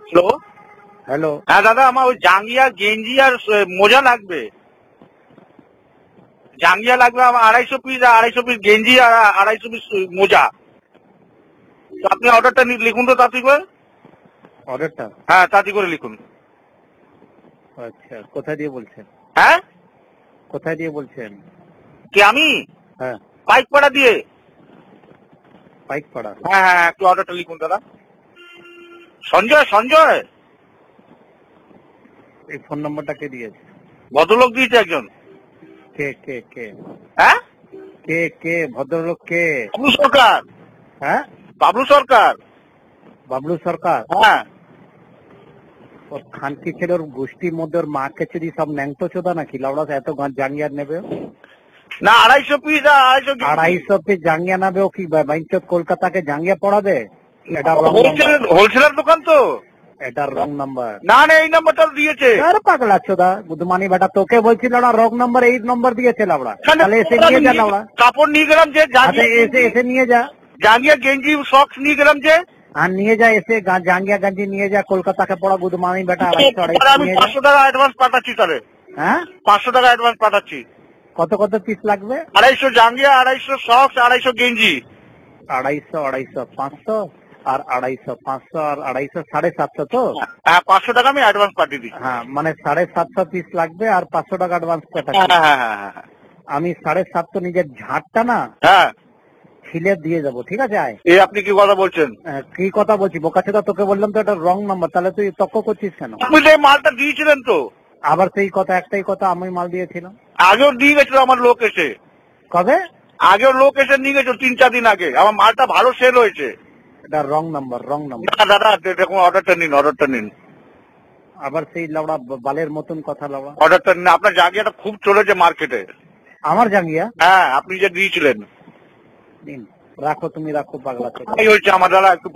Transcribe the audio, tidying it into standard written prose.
Hello hello. হ্যাঁ দাদা, আমার ওই জাঙ্গিয়া গেঞ্জি আর মোজা লাগবে। জাঙ্গিয়া লাগবে আমার 250 পিস, আর 250 পিস গেঞ্জি আর 250 পিস মোজা। তো আপনি অর্ডারটা লিখুন তো তাড়াতাড়ি করে। অর্ডারটা? হ্যাঁ, তাড়াতাড়ি করে লিখুন। আচ্ছা, কোথায় দিয়ে বলছেন? হ্যাঁ, কোথায় দিয়ে বলছেন? কি আমি হ্যাঁ, পাইকপাড়া দিয়ে। পাইকপাড়া। হ্যাঁ হ্যাঁ, একটু অর্ডারটা লিখুন দাদা। সঞ্জয় সঞ্জয় এই ফোন নম্বরটা কে দিয়েছে? ভদ্রলোক দিয়েছে একজন। কে কে কে হ্যাঁ, কে কে ভদ্রলোক কে? বাবলু সরকার। হ্যাঁ, বাবলু সরকার। বাবলু সরকার। হ্যাঁ, ওর খানকি ছেলের গোষ্ঠীর মধ্যে ওর মাকে চুরি সব ন্যাংটো চোদা নাকি লাউড়া এত জাঙ্গিয়ার নেবে? না 250 পিস আর 250 250 পিস জাঙ্গিয়া নেবে ও কি বাইঞ্চত কলকাতাকে জাঙ্গিয়া পড়াবে? এটা রং নাম্বার। হোলসেলার দোকান তো। এটা রং নাম্বার। না না, এই নাম্বারটা দিয়েছে। আরে পাগলা চোদা গুদমানি বেটা, তোকে বলছিল না রং নাম্বার, এই নম্বর দিয়েছে লাউড়া। তাহলে এসে নিয়ে যা লাউড়া। কাপড় নিয়ে গেলাম যে, আচ্ছা এসে এসে নিয়ে যা। জাঙ্গিয়া গেঞ্জি সক্স নিয়ে গেলাম যে। আর নিয়ে যা, এসে জাঙ্গিয়া গাঞ্জি নিয়ে যা, কলকাতাকে পড়া গুদমানি বেটা। আমি 500 টাকা অ্যাডভান্স পাঠাচ্ছি তাহলে। হ্যাঁ, 500 টাকা অ্যাডভান্স পাঠাচ্ছি। কত কত পিস লাগবে? 250 জাঙ্গিয়া, 250 সক্স, 250 গেঞ্জি। 250 500 আর 250 500 আর 250 750 তো? হ্যাঁ, 500 টাকা আমি অ্যাডভান্স পাঠিয়ে দিচ্ছি। হ্যাঁ, মানে 750 পিস লাগবে আর 500 টাকা অ্যাডভান্স হ্যাঁ পাঠাচ্ছি। হ্যাঁ হ্যাঁ হ্যাঁ হ্যাঁ। আমি 750 নিজের ঝাড়টা না হ্যাঁ, ছিলে দিয়ে যাবো, ঠিক আছে? আয়। এই আপনি কি কথা বলছেন? কি কথা বলছি বোকাচোদা? তোকে বললাম তো এটা রং নাম্বার, তাহলে তুই তক্ক করছিস কেন? আপনি যে মালটা দিয়েছিলেন তো। আবার সেই কথা, একটাই কথা, আমি মাল দিয়েছিলাম। আগেও দিয়ে গেছিল আমার লোক এসে। কবে? আগেও লোক এসে নিয়ে গেছিল 3-4 দিন আগে। আমার মালটা ভালো সেল হয়েছে। এটা রং নাম্বার, রং নাম্বার। না দাদা, দেখুন অর্ডারটা নিন, অর্ডারটা নিন। আবার সেই লাউড়া বালের মতন কথা লাউড়া। অর্ডারটা নিন, আপনার জায়গাটা খুব চলেছে মার্কেটে। আমার জাঙ্গিয়া? হ্যাঁ, আপনি যে দিয়েছিলেন। নিন, রাখো, তুমি রাখো পাগলা ছেলে। এই হচ্ছে আমার দাদা একটু